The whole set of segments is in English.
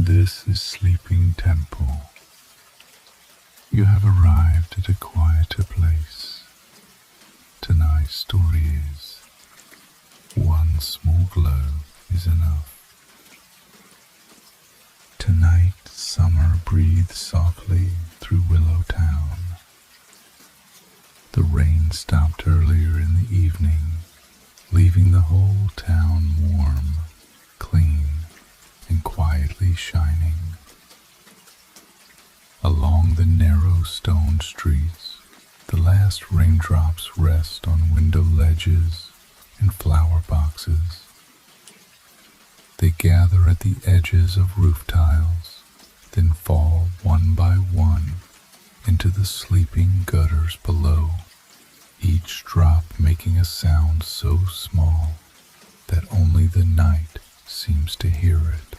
This is Sleeping Temple. You have arrived at a quieter place. Tonight's story is One Small Glow is Enough. Tonight, summer breathes softly through Willow Town. The rain stopped earlier in the evening, leaving the whole town warm, clean, and quietly shining. Along the narrow stone streets, the last raindrops rest on window ledges and flower boxes. They gather at the edges of roof tiles, then fall one by one into the sleeping gutters below, each drop making a sound so small that only the night seems to hear it.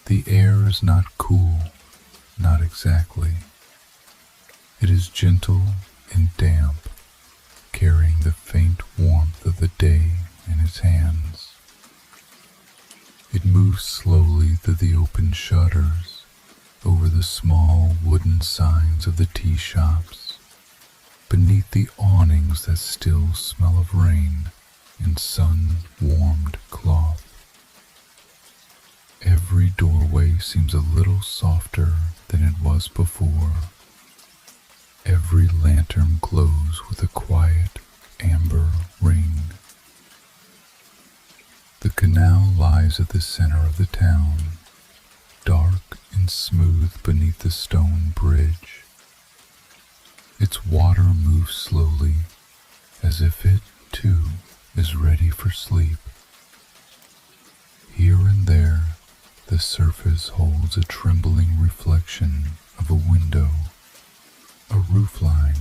The air is not cool, not exactly. It is gentle and damp, carrying the faint warmth of the day in its hands. It moves slowly through the open shutters, over the small wooden signs of the tea shops, beneath the awnings that still smell of rain and sun-warmed cloth. Every doorway seems a little softer than it was before. Every lantern glows with a quiet amber ring. The canal lies at the center of the town, dark and smooth beneath the stone bridge. Its water moves slowly, as if it, too, is ready for sleep. Here and there, the surface holds a trembling reflection of a window, a roofline,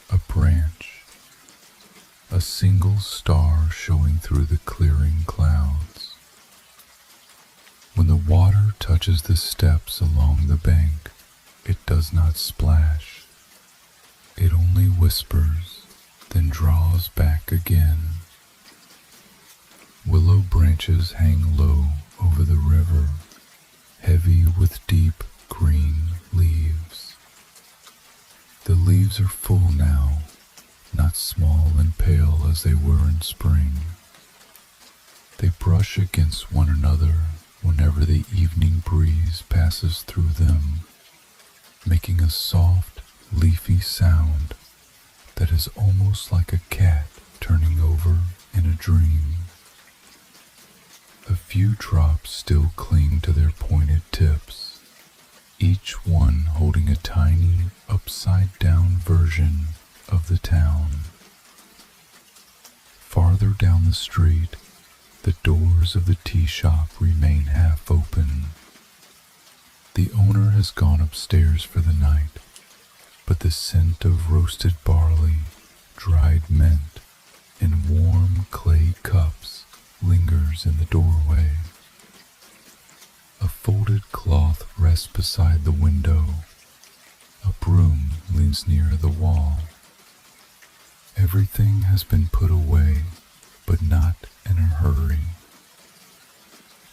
a branch, a single star showing through the clearing clouds. When the water touches the steps along the bank, it does not splash. It only whispers, then draws back again. Willow branches hang low over the river, heavy with deep green leaves. The leaves are full now, not small and pale as they were in spring. They brush against one another whenever the evening breeze passes through them, making a soft, leafy sound that is almost like a cat turning over in a dream. A few drops still cling to their pointed tips, each one holding a tiny, upside-down version of the town. Farther down the street, the doors of the tea shop remain half open. The owner has gone upstairs for the night, but the scent of roasted barley, dried mint, and warm clay cups lingers in the doorway. A folded cloth rests beside the window. A broom leans near the wall. Everything has been put away, but not in a hurry.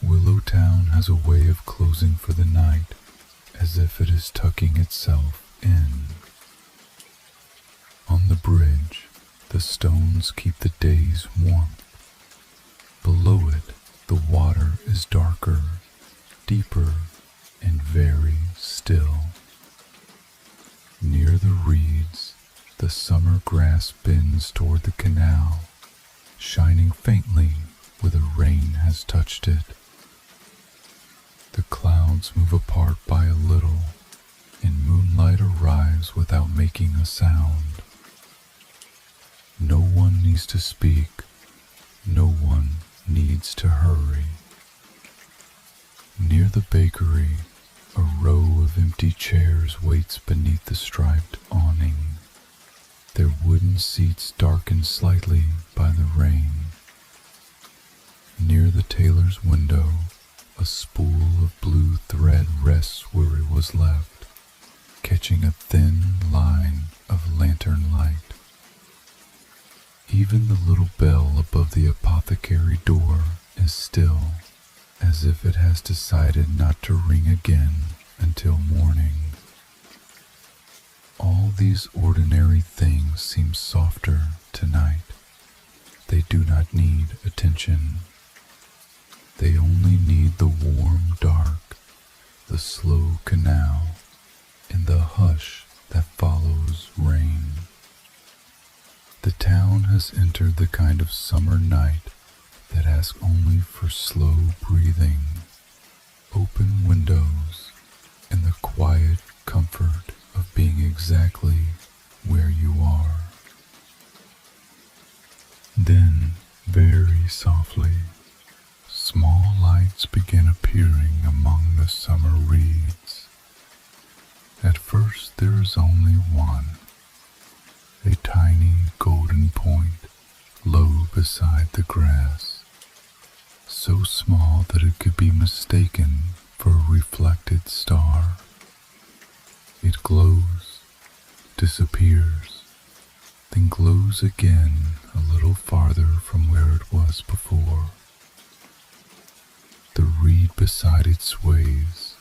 Willow Town has a way of closing for the night, as if it is tucking itself in. On the bridge, the stones keep the day's warmth. Below it, the water is darker, deeper, and very still. Near the reeds, the summer grass bends toward the canal, shining faintly where the rain has touched it. The clouds move apart by a little, and moonlight arrives without making a sound. No one needs to speak. No one needs to hurry. Near the bakery, a row of empty chairs waits beneath the striped awning, their wooden seats darkened slightly by the rain. Near the tailor's window, a spool of blue thread rests where it was left, catching a thin line of lantern light. Even the little bell above the apothecary door is still, as if it has decided not to ring again until morning. All these ordinary things seem softer tonight. They do not need attention. They only need the warm dark, the slow canal, and the hush that follows rain. The town has entered the kind of summer night that asks only for slow breathing, open windows, and the quiet comfort of being exactly where you are. Then, very softly, small lights begin appearing among the summer reeds. At first there is only one, a tiny golden point low beside the grass, so small that it could be mistaken for a reflected star. It glows, disappears, then glows again a little farther from where it was before. The reed beside it sways,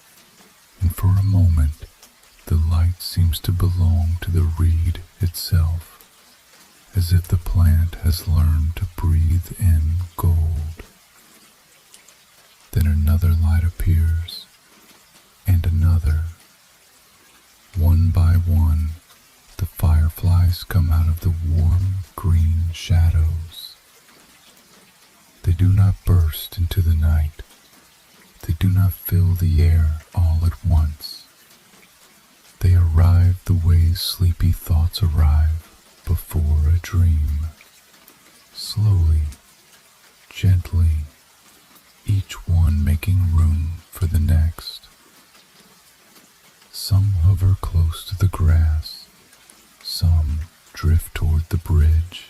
and for a moment the light seems to belong to the reed itself, as if the plant has learned to breathe in gold. Then another light appears, and another. One by one, the fireflies come out of the warm green shadows. They do not burst into the night. They do not fill the air all at once. They arrive the way sleepy thoughts arrive before a dream. Slowly, gently, each one making room for the next. Some hover close to the grass, some drift toward the bridge,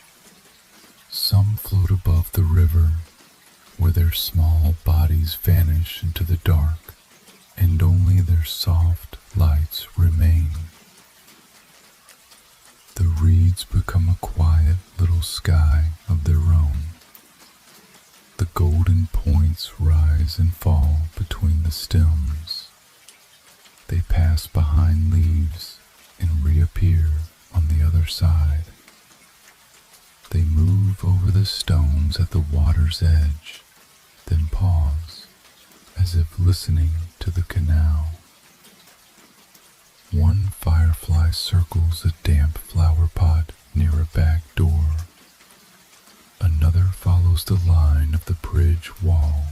some float above the river, where their small bodies vanish into the dark, and only their soft lights remain. The reeds become a quiet little sky of their own. The golden points rise and fall between the stems. They pass behind leaves and reappear on the other side. They move over the stones at the water's edge, then pause, as if listening to the canal. One firefly circles a damp flower pot near a back door. Another follows the line of the bridge wall.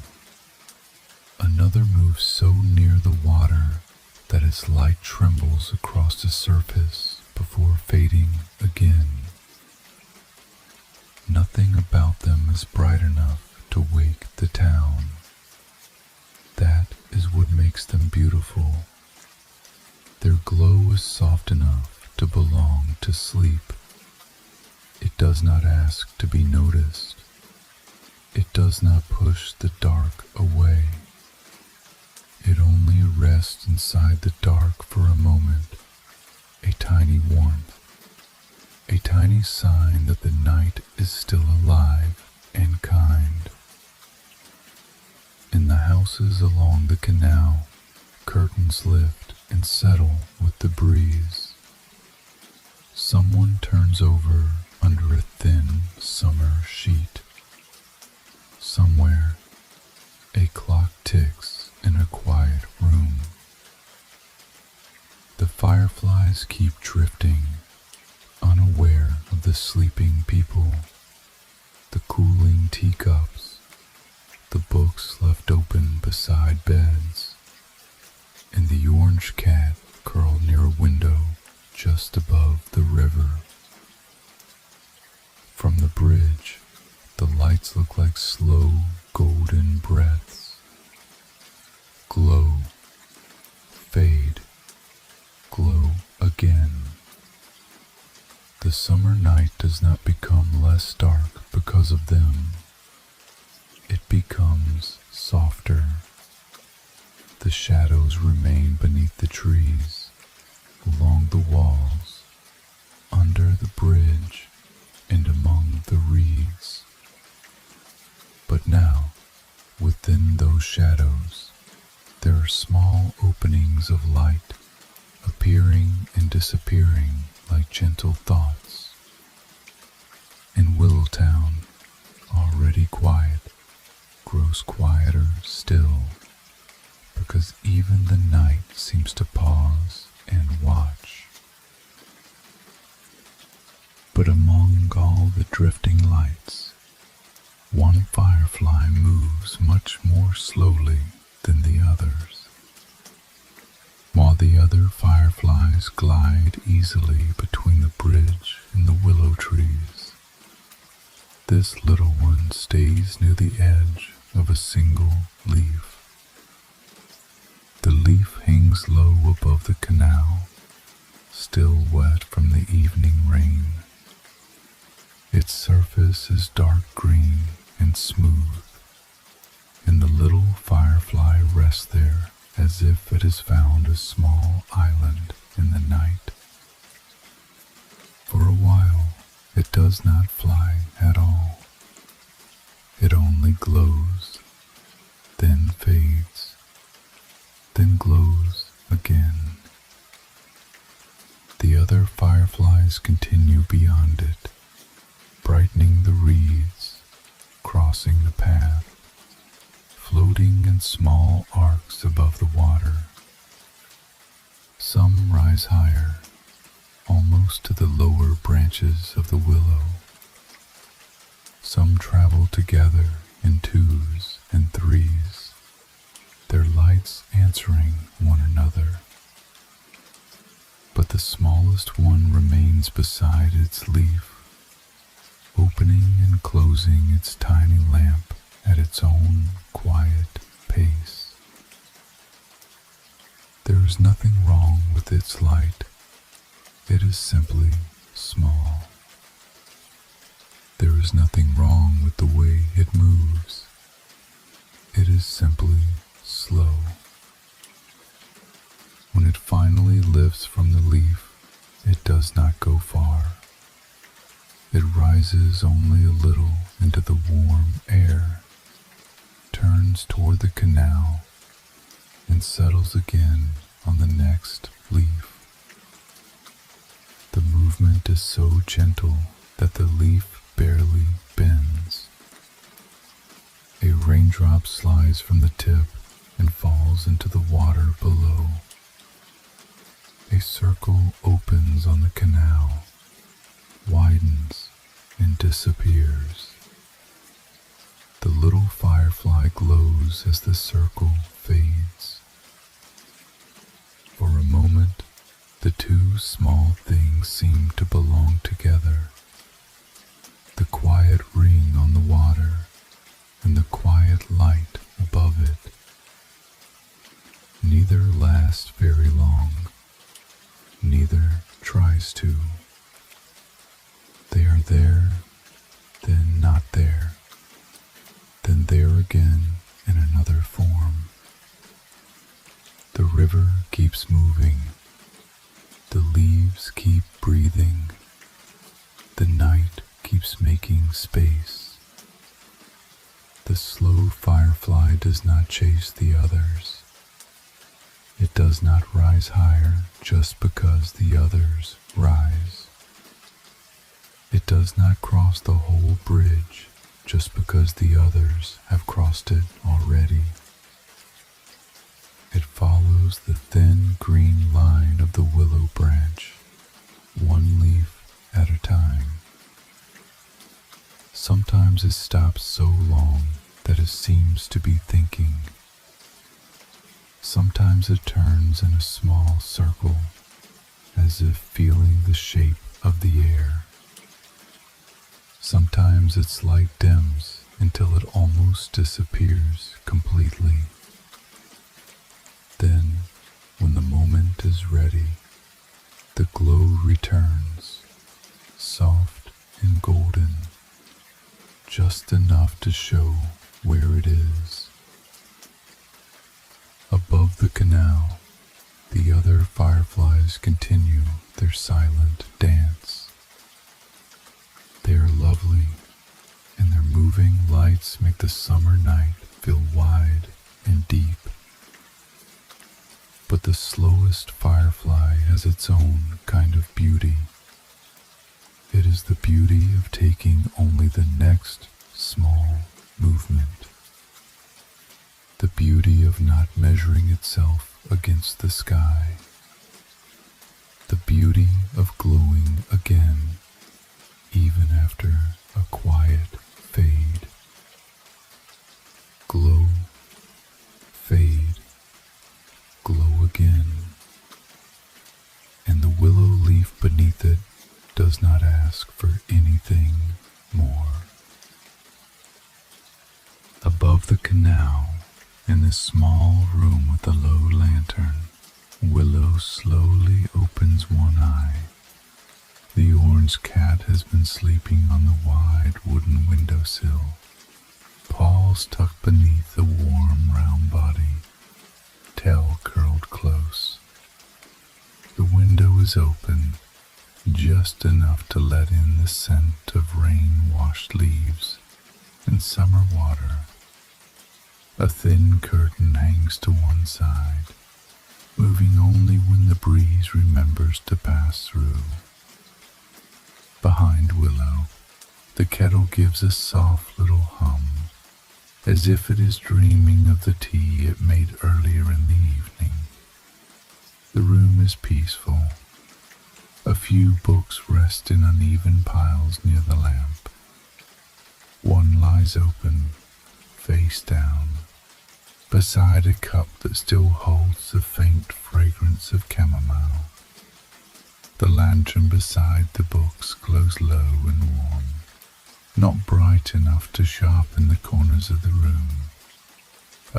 Another moves so near the water that its light trembles across the surface before fading again. Nothing about them is bright enough to wake the town. That is what makes them beautiful. Their glow is soft enough to belong to sleep. It does not ask to be noticed. It does not push the dark away. It only rests inside the dark for a moment, a tiny warmth, a tiny sign that the night is still alive and kind. In the houses along the canal, curtains lift and settle with the breeze. Someone turns over under a thin summer sheet. Somewhere, a clock ticks in a quiet room. The fireflies keep drifting, unaware of the sleeping people, the cooling teacups, the books left open beside beds, and the orange cat curled near a window just above the river. From the bridge, the lights look like slow golden breaths. Glow, fade, glow again. The summer night does not become less dark because of them. It becomes softer. The shadows remain beneath the trees, along the walls, under the bridge, and among the reeds. But now, with within those shadows, there are small openings of light, appearing and disappearing like gentle thoughts. In Willow Town, already quiet, grows quieter still, because even the night seems to pause and watch. But among all the drifting lights, one firefly moves much more slowly than the others, while the other fireflies glide easily between the bridge and the willow trees. This little one stays near the edge of a single leaf. The leaf hangs low above the canal, still wet from the evening rain. Its surface is dark green and smooth, and the little firefly rests there as if it has found a small island in the night. For a while, it does not fly at all. It only glows, then fades, then glows again. The other fireflies continue beyond it, brightening the reeds, crossing the path, floating in small arcs above the water. Some rise higher, almost to the lower branches of the willow. Some travel together in twos and threes, their lights answering one another. But the smallest one remains beside its leaf, opening and closing its tiny lamp at its own quiet pace. There is nothing wrong with its light. It is simply small. There is nothing wrong with the way it moves. It is simply slow. When it finally lifts from the leaf, it does not go far. It rises only a little into the warm air, turns toward the canal, and settles again on the next leaf. The movement is so gentle that the leaf barely bends. A raindrop slides from the tip and falls into the water below. A circle opens on the canal, widens, and disappears. The little firefly glows as the circle fades. For a moment, the two small things seem to belong together. The quiet ring on the water and the quiet light above it. Neither lasts very long. Neither tries to. They are there, then not there, then there again in another form. The river keeps moving. The leaves keep breathing. The night keeps making space. The slow firefly does not chase the others. It does not rise higher just because the others rise. It does not cross the whole bridge just because the others have crossed it already. It follows the thin green line of the willow branch, one leaf at a time. Sometimes it stops so long that it seems to be thinking. Sometimes it turns in a small circle, as if feeling the shape of the air. Sometimes its light dims until it almost disappears completely. Then, when the moment is ready, the glow returns, soft and golden, just enough to show where it is. Above the canal, the other fireflies continue their silent dance. They are lovely, and their moving lights make the summer night feel wide the slowest firefly has its own kind of beauty. It is the beauty of taking only the next small movement. The beauty of not measuring itself against the sky. The beauty of glowing again, even after a quiet fade. Glow, fade, glow again. And the willow leaf beneath it does not ask for anything more. Above the canal, in this small room with a low lantern, Willow slowly opens one eye. The orange cat has been sleeping on the wide wooden windowsill, paws tucked beneath the warm round body, tail curled close. The window is open, just enough to let in the scent of rain-washed leaves and summer water. A thin curtain hangs to one side, moving only when the breeze remembers to pass through. Behind Willow, the kettle gives a soft little hum, as if it is dreaming of the tea it made earlier in the evening. The room is peaceful. A few books rest in uneven piles near the lamp. One lies open, face down, beside a cup that still holds the faint fragrance of chamomile. The lantern beside the books glows low and warm, not bright enough to sharpen the corners of the room,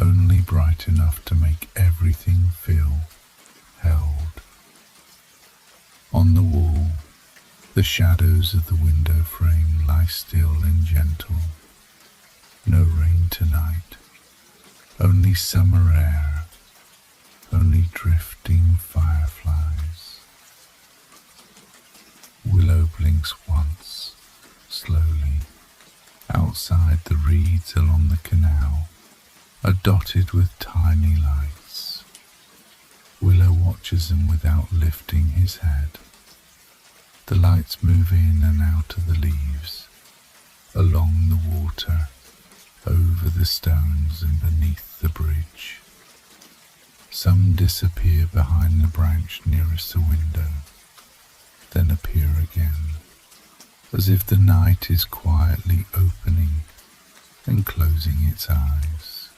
only bright enough to make everything feel held. On the wall, the shadows of the window frame lie still and gentle. No rain tonight, only summer air, only drifting fireflies. Willow blinks once, slowly. Outside, the reeds along the canal are dotted with tiny lights. Willow watches them without lifting his head. The lights move in and out of the leaves, along the water, over the stones and beneath the bridge. Some disappear behind the branch nearest the window, then appear again, as if the night is quietly opening and closing its eyes.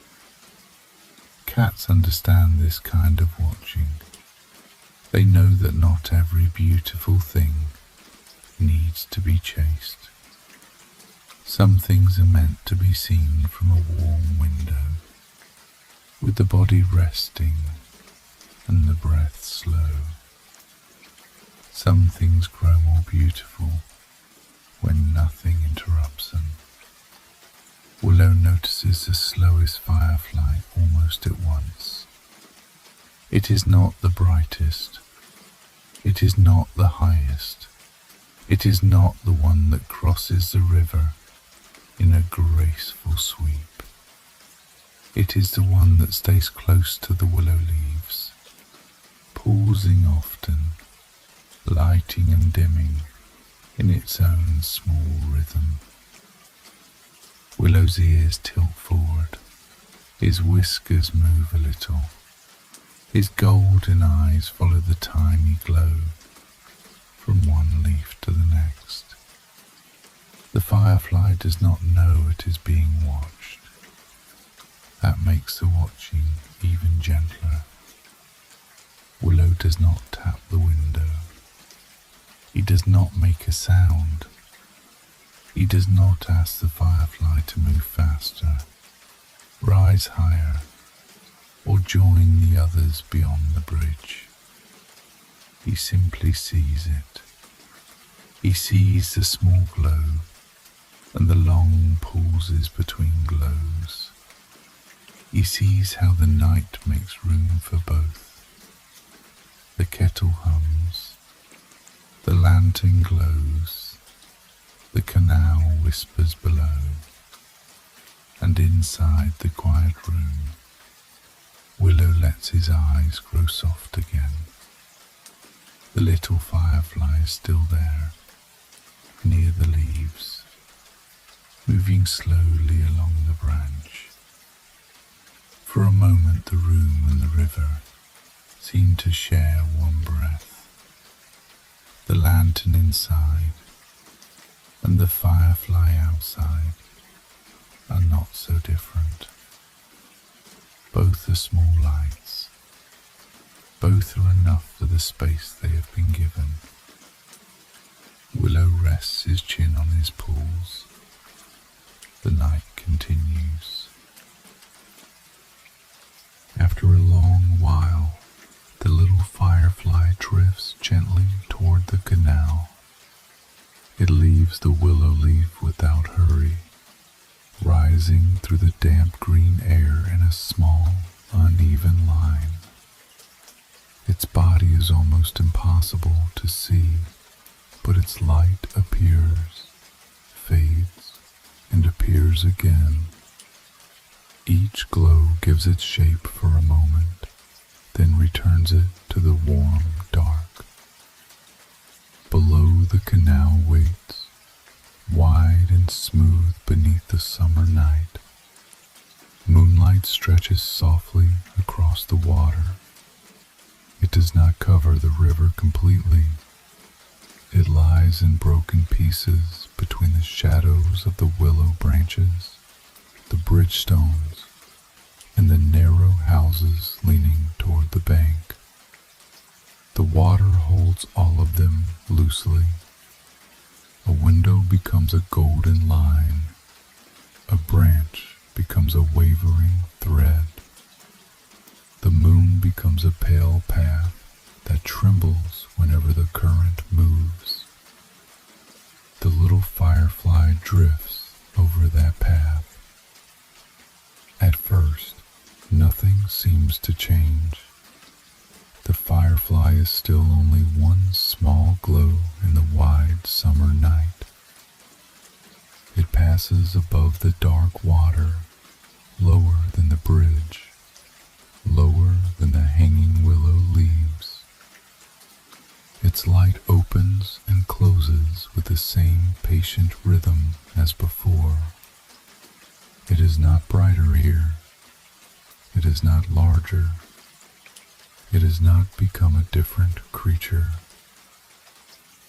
Cats understand this kind of watching. They know that not every beautiful thing needs to be chased. Some things are meant to be seen from a warm window, with the body resting and the breath slow. Some things grow more beautiful when nothing interrupts them. Willow notices the slowest firefly almost at once. It is not the brightest. It is not the highest. It is not the one that crosses the river in a graceful sweep. It is the one that stays close to the willow leaves, pausing often, lighting and dimming in its own small rhythm. Willow's ears tilt forward, his whiskers move a little, his golden eyes follow the tiny glow from one leaf to the next. The firefly does not know it is being watched. That makes the watching even gentler. Willow does not tap the window. He does not make a sound. He does not ask the firefly to move faster, rise higher, or join the others beyond the bridge. He simply sees it. He sees the small glow and the long pauses between glows. He sees how the night makes room for both. The kettle hums, the lantern glows, the canal whispers below, and inside the quiet room, Willow lets lets his eyes grow soft again. The little firefly is still there, near the leaves, moving slowly along the branch. For a moment the room and the river seem to share one breath. The lantern inside and the firefly outside are not so different. Both are small lights. Both are enough for the space they have been given. Willow rests his chin on his paws. The night continues. After a long while, the little firefly drifts gently toward the canal. It leaves the willow leaf without hurry, rising through the damp green air in a small, uneven line. Its body is almost impossible to see, but its light appears, fades, and appears again. Each glow gives it shape for a moment, then returns it to the warm dark. Below, the canal waits, wide and smooth beneath the summer night. Moonlight stretches softly across the water. It does not cover the river completely. It lies in broken pieces between the shadows of the willow branches, the bridge stones, and the narrow houses leaning toward the bank. The water holds all of them loosely. A window becomes a golden line. A branch becomes a wavering thread. The moon becomes a pale path that trembles whenever the current moves. The little firefly drifts over that path. At first, nothing seems to change. The firefly is still only one small glow in the wide summer night. It passes above the dark water, lower than the bridge, lower than the hanging willow leaves. Its light opens and closes with the same patient rhythm as before. It is not brighter here. It is not larger. It has not become a different creature.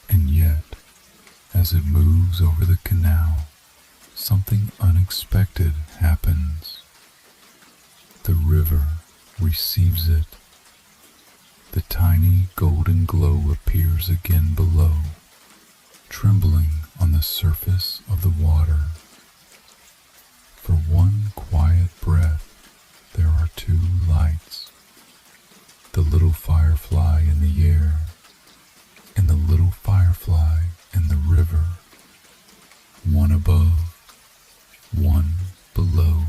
And yet, as it moves over the canal, something unexpected happens. The river receives it. The tiny golden glow appears again below, trembling on the surface of the water. For one quiet breath, there are two lights. The little firefly in the air, and the little firefly in the river. One above, one below.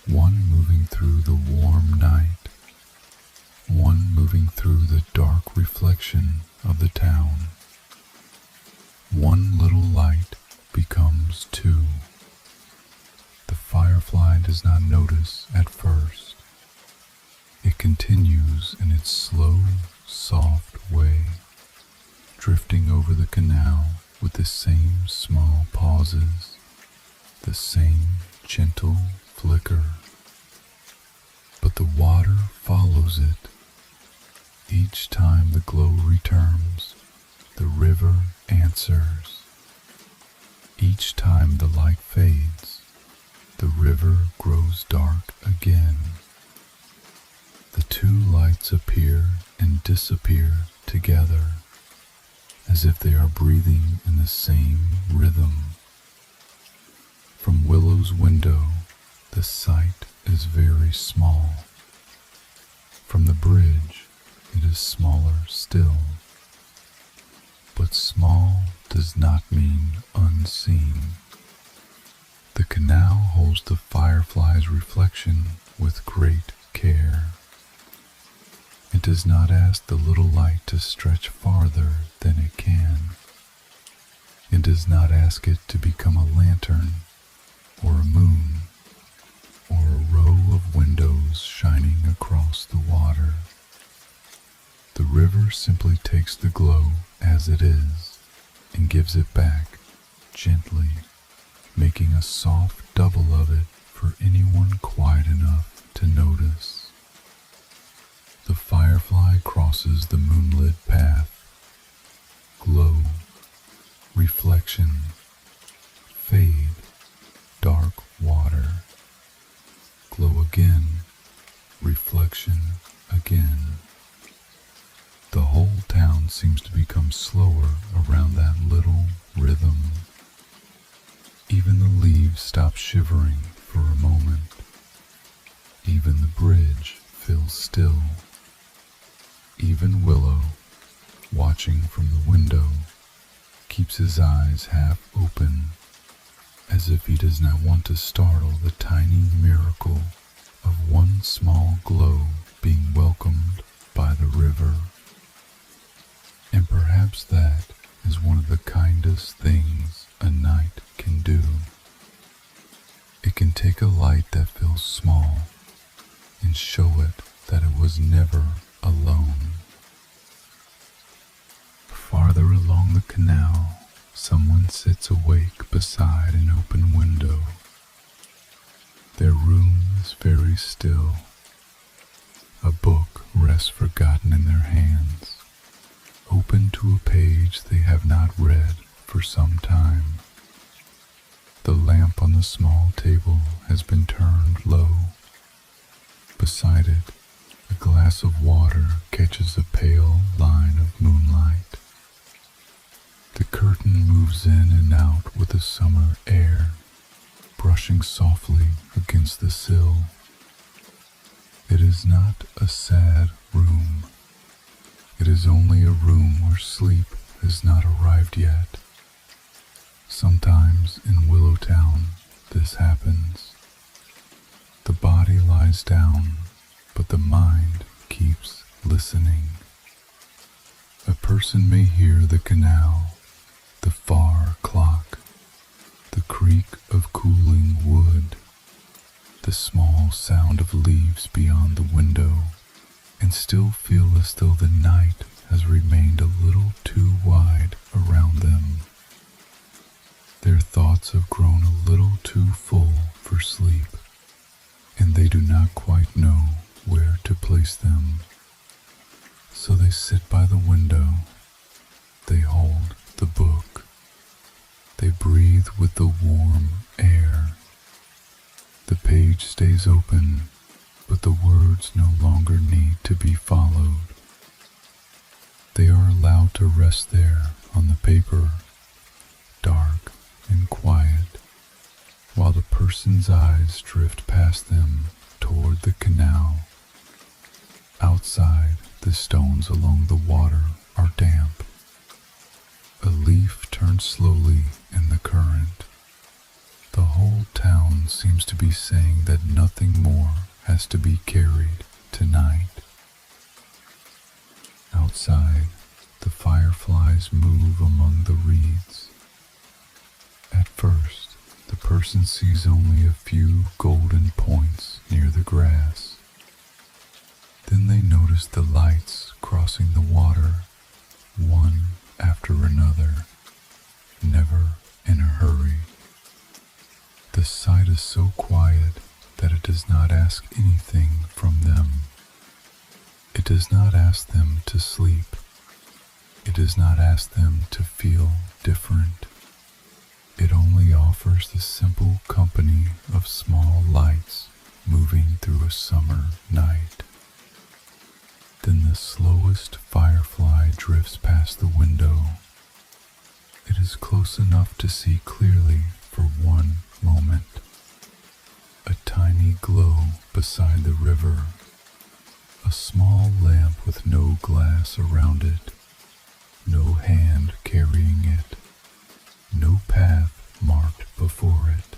One moving through the warm night, one moving through the dark reflection of the town. One little light becomes two. The firefly does not notice at first. It continues in its slow, soft way, drifting over the canal with the same small pauses, the same gentle flicker. But the water follows it. Each time the glow returns, the river answers. Each time the light fades, the river grows dark again. The two lights appear and disappear together, as if they are breathing in the same rhythm. From Willow's window, the sight is very small. From the bridge, it is smaller still. But small does not mean unseen. The canal holds the firefly's reflection with great care. It does not ask the little light to stretch farther than it can. It does not ask it to become a lantern, or a moon, or a row of windows shining across river simply takes the glow as it is and gives it back gently, making a soft double of it for anyone quiet enough to notice. The firefly crosses the moonlit path. Glow, reflection, fade, dark water. Glow again, reflection again. The whole town seems to become slower around that little rhythm. Even the leaves stop shivering for a moment. Even the bridge feels still. Even Willow, watching from the window, keeps his eyes half open, as if he does not want to startle the tiny miracle of one small glow being welcomed by the river. And perhaps that is one of the kindest things a night can do. It can take a light that feels small and show it that it was never alone. Farther along the canal, someone sits awake beside an open window. Their room is very still. A book rests forgotten in their hands, open to a page they have not read for some time. The lamp on the small table has been turned low. Beside it, a glass of water catches a pale line of moonlight. The curtain moves in and out with the summer air, brushing softly against the sill. It is not a sad room. It is only a room where sleep has not arrived yet. Sometimes in Willow Town, this happens. The body lies down, but the mind keeps listening. A person may hear the canal, the far clock, the creak of cooling wood, the small sound of leaves beyond the window, and still feel as though the night has remained a little too wide around them. Their thoughts have grown a little too full for sleep, and they do not quite know where to place them. So they sit by the window. They hold the book. They breathe with the warm air. The page stays open, but the words no longer need to be followed. They are allowed to rest there on the paper, dark and quiet, while the person's eyes drift past them toward the canal. Outside, the stones along the water are damp. A leaf turns slowly in the current. The whole town seems to be saying that nothing more has to be carried tonight. Outside, the fireflies move among the reeds. At first, the person sees only a few golden points near the grass. Then they notice the lights crossing the water, one after another, never in a hurry. The sight is so quiet that it does not ask anything from them. It does not ask them to sleep. It does not ask them to feel different. It only offers the simple company of small lights moving through a summer night. Then the slowest firefly drifts past the window. It is close enough to see clearly for one moment. A tiny glow beside the river. A small lamp with no glass around it. No hand carrying it. No path marked before it.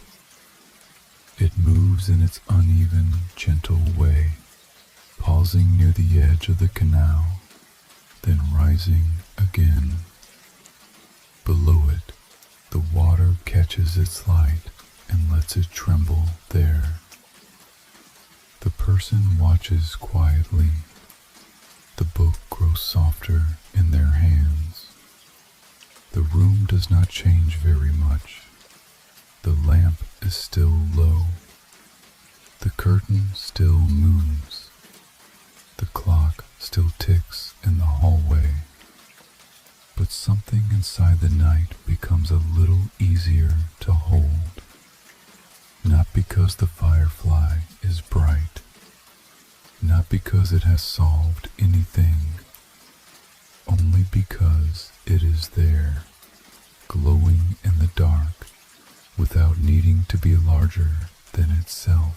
It moves in its uneven, gentle way, pausing near the edge of the canal, then rising again. Below it, the water catches its light and lets it tremble there. The person watches quietly. The book grows softer in their hands. The room does not change very much. The lamp is still low. The curtain still moves. The clock still ticks in the hallway. But something inside the night becomes a little easier to hold. Not because the firefly is bright, not because it has solved anything, only because it is there, glowing in the dark, without needing to be larger than itself.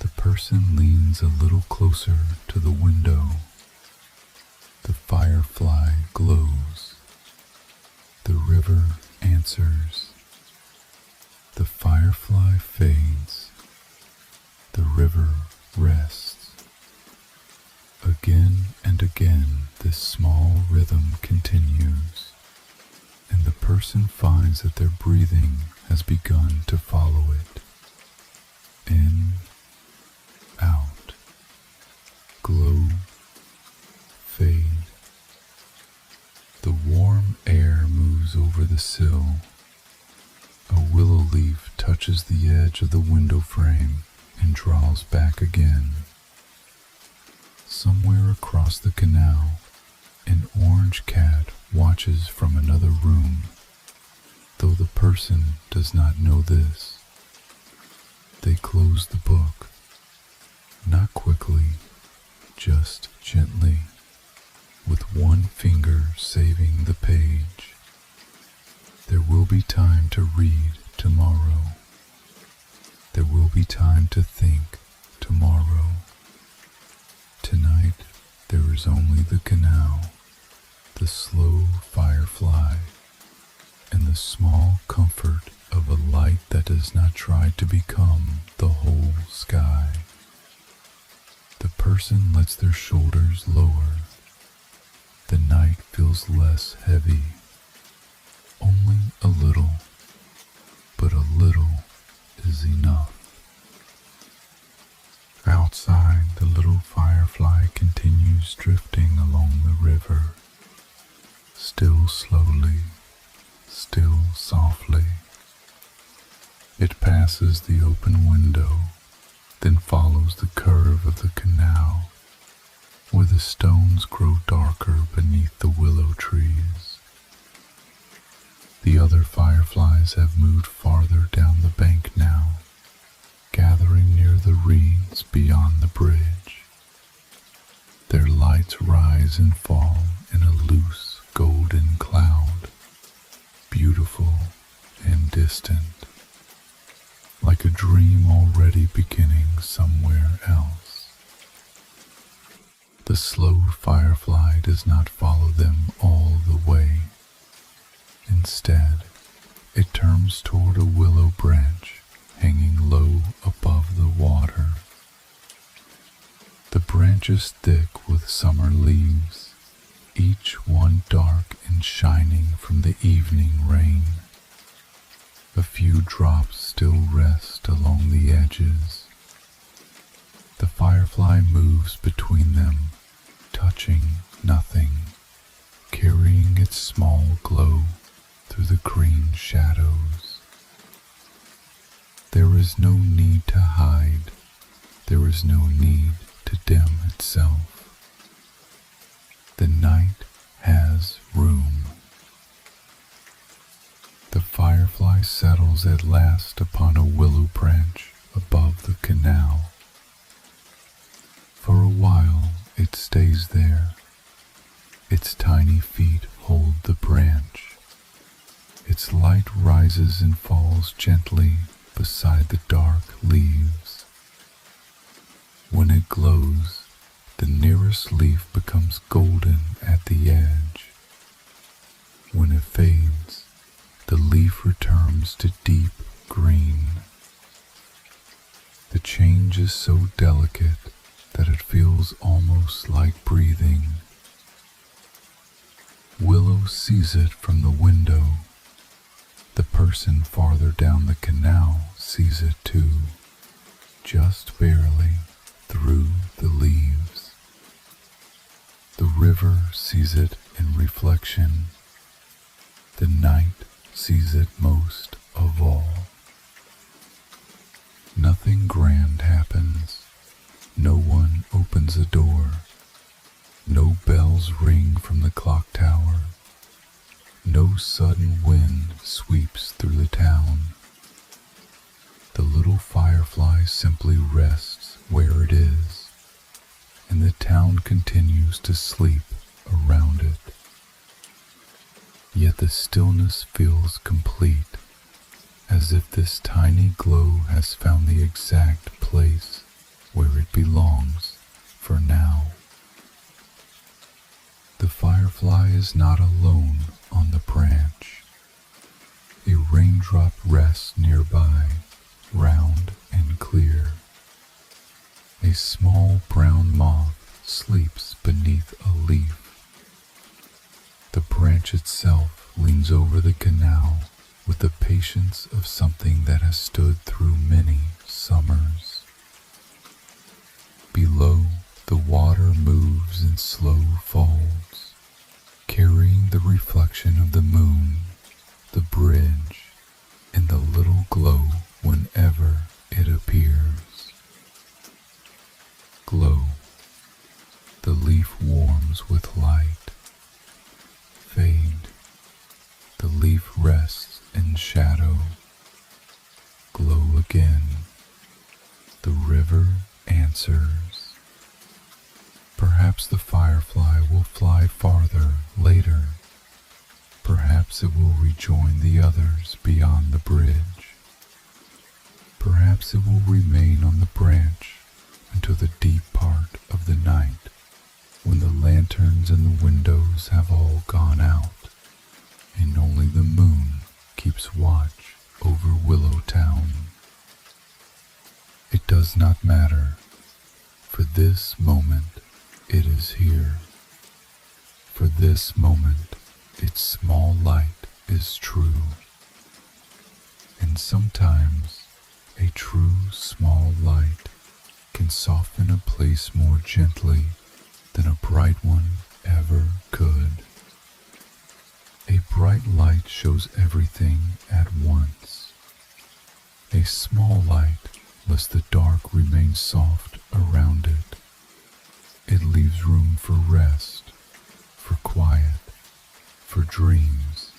The person leans a little closer to the window. The firefly glows. The river answers. The firefly fades. The river rests. Again and again this small rhythm continues, and the person finds that their breathing has begun to follow it. In, out, glow, fade. The warm air moves over the sill. A willow leaf touches the edge of the window frame and draws back again. Somewhere across the canal, an orange cat watches from another room, though the person does not know this. They close the book, not quickly, just gently, with one finger saving the page. There will be time to read tomorrow. There will be time to think tomorrow. Tonight, there is only the canal, the slow firefly, and the small comfort of a light that does not try to become the whole sky. The person lets their shoulders lower. The night feels less heavy. Only a little, but a little is enough. Outside, the little firefly continues drifting along the river, still slowly, still softly. It passes the open window, then follows the curve of the canal, where the stones grow darker beneath the willow trees. The other fireflies have moved farther down the bank now, gathering near the reeds beyond the bridge. Their lights rise and fall in a loose golden cloud, beautiful and distant, like a dream already beginning somewhere else. The slow firefly does not follow them all the way. Instead, it turns toward a willow branch hanging low above the water. The branch is thick with summer leaves, each one dark and shining from the evening rain. A few drops still rest along the edges. The firefly moves between them, touching nothing, carrying its small glow through the green shadows. There is no need to hide. There is no need to dim itself. The night has room. The firefly settles at last upon a willow branch above the canal. For a while it stays there. Its tiny feet hold the branch. Its light rises and falls gently beside the dark leaves. When it glows, the nearest leaf becomes golden at the edge. When it fades, the leaf returns to deep green. The change is so delicate that it feels almost like breathing. Willow sees it from the window. The person farther down the canal sees it too, just barely through the leaves. sees it in reflection. The night sees it most of all. Nothing grand happens. No one opens a door. No bells ring from the clock tower. No sudden wind sweeps through the town. The little firefly simply rests where it is, and the town continues to sleep around it. Yet the stillness feels complete, as if this tiny glow has found the exact place where it belongs for now. The firefly is not alone on the branch. A raindrop rests nearby, round and clear. A small brown moth sleeps beneath a leaf. The branch itself leans over the canal with the patience of something that has stood through many summers. Below, the water moves in slow folds, carrying the reflection of the moon, the bridge, and the little glow whenever it appears. Glow. The leaf warms with light. Fade. The leaf rests in shadow. Glow again. The river answers. Perhaps the firefly will fly farther later. Perhaps it will rejoin the others beyond the bridge. Perhaps it will remain on the branch until the deep part of the night, when the lanterns in the windows have all gone out, and only the moon keeps watch over Willow Town. It does not matter. For this moment, it is here. For this moment, its small light is true. And sometimes, a true small light can soften a place more gently than a bright one ever could. A bright light shows everything at once. A small light lets the dark remain soft around it. It leaves room for rest, for quiet, for dreams,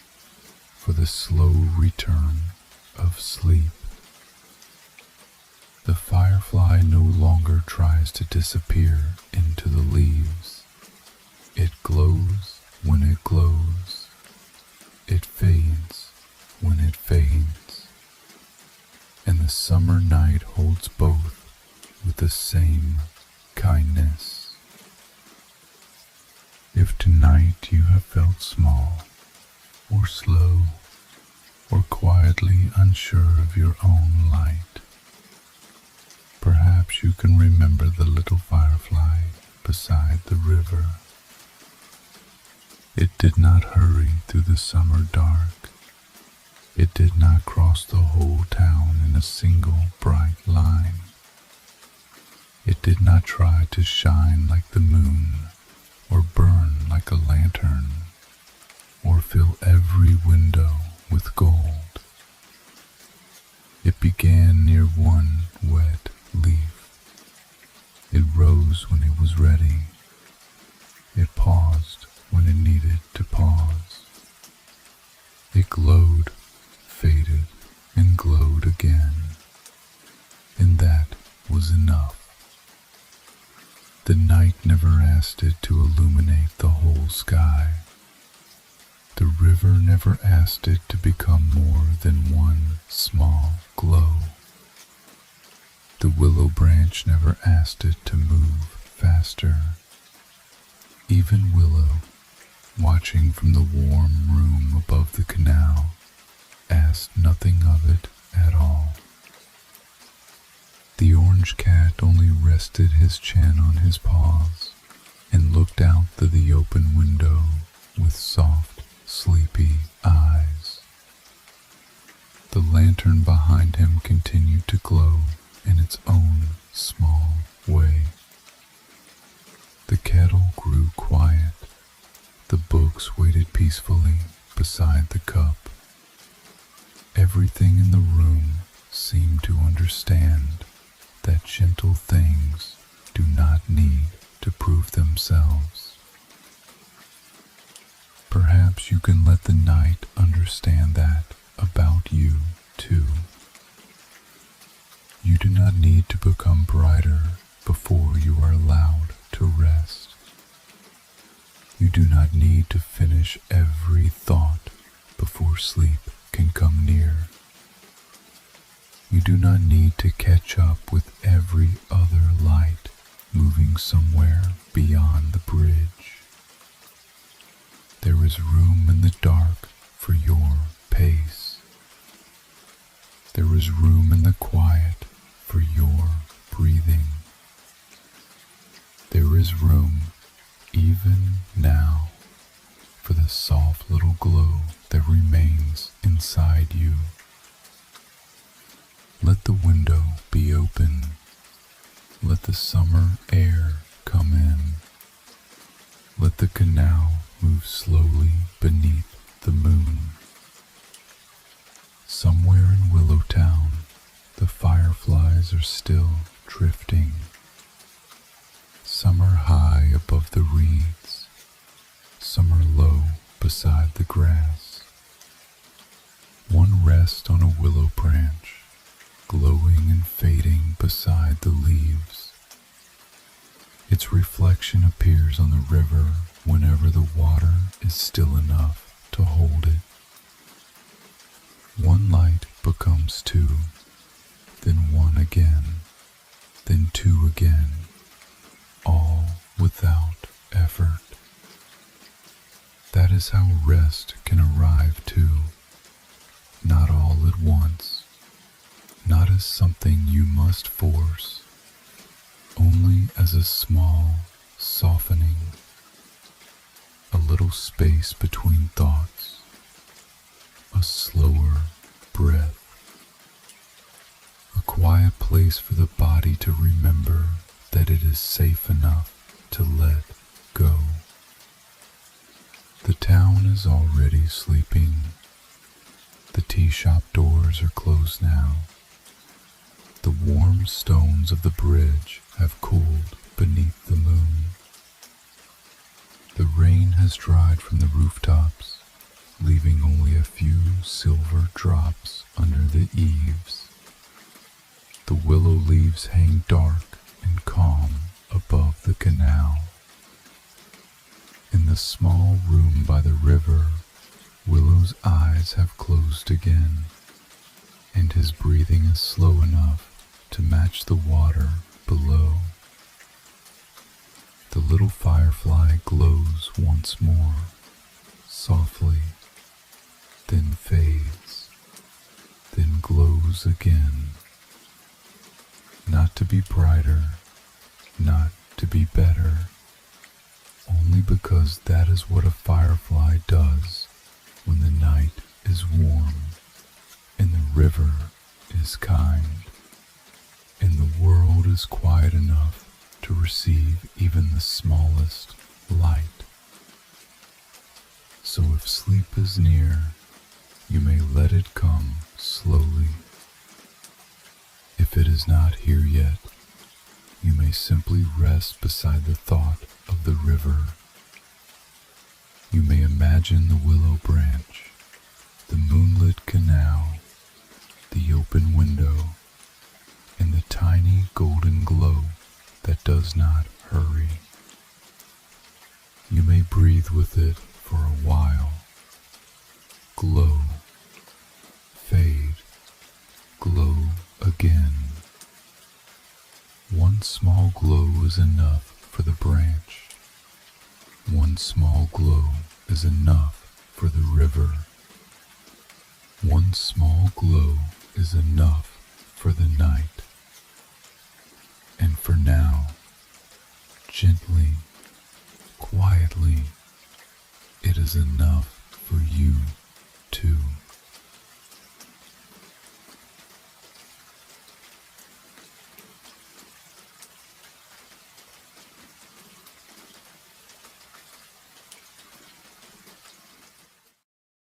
for the slow return of sleep. The firefly no longer tries to disappear into the leaves. It glows when it glows. It fades when it fades. And the summer night holds both with the same kindness. If tonight you have felt small, or slow, or quietly unsure of your own light, perhaps you can remember the little firefly beside the river. It did not hurry through the summer dark. It did not cross the whole town in a single bright line. It did not try to shine like the moon, or burn like a lantern, or fill every window with gold. It began near one wet leaf. It rose when it was ready. It paused when it needed to pause. It glowed, faded, and glowed again. And that was enough. The night never asked it to illuminate the whole sky. The river never asked it to become more than one small glow. The willow branch never asked it to move faster. Even Willow, watching from the warm room above the canal, asked nothing of it at all. The orange cat only rested his chin on his paws and looked out through the open window with soft, sleepy eyes. The lantern behind him continued to glow in its own small way. The kettle grew quiet, peacefully beside the cup. Everything in the room seemed to understand that gentle things do not need to prove themselves. Perhaps you can let the night understand that about you, too. You do not need to become brighter before you are allowed to rest. You do not need to finish every thought before sleep can come near. You do not need to catch up with every other light moving somewhere beyond the bridge. There is room in the dark for your pace. There is room in the quiet for your breathing. There is room, even now, for the soft little glow that remains inside you. Let the window be open. Let the summer air come in. Let the canal move slowly beneath the moon. Somewhere in Willow Town, the fireflies are still drifting. Some are high above the reeds. Some are low beside the grass. One rests on a willow branch, glowing and fading beside the leaves. Its reflection appears on the river whenever the water is still enough to hold it. One light becomes two, then one again, then two again, all without effort. That is how rest can arrive too, not all at once, not as something you must force, only as a small softening, a little space between thoughts, a slower breath, a quiet place for the body to remember that it is safe enough to let go. The town is already sleeping. The tea shop doors are closed now. The warm stones of the bridge have cooled beneath the moon. The rain has dried from the rooftops, leaving only a few silver drops under the eaves. The willow leaves hang dark and calm above the canal. In the small room by the river, Willow's eyes have closed again, and his breathing is slow enough to match the water below. The little firefly glows once more, softly, then fades, then glows again. Not to be brighter, not to be better, only because that is what a firefly does when the night is warm and the river is kind and the world is quiet enough to receive even the smallest light. So if sleep is near, you may let it come slowly. If it is not here yet, you may simply rest beside the thought of the river. You may imagine the willow branch, the moonlit canal, the open window, and the tiny golden glow that does not hurry. You may breathe with it for a while. Glow, fade, glow again. One small glow is enough for the branch. One small glow is enough for the river. One small glow is enough for the night. And for now, gently, quietly, it is enough for you.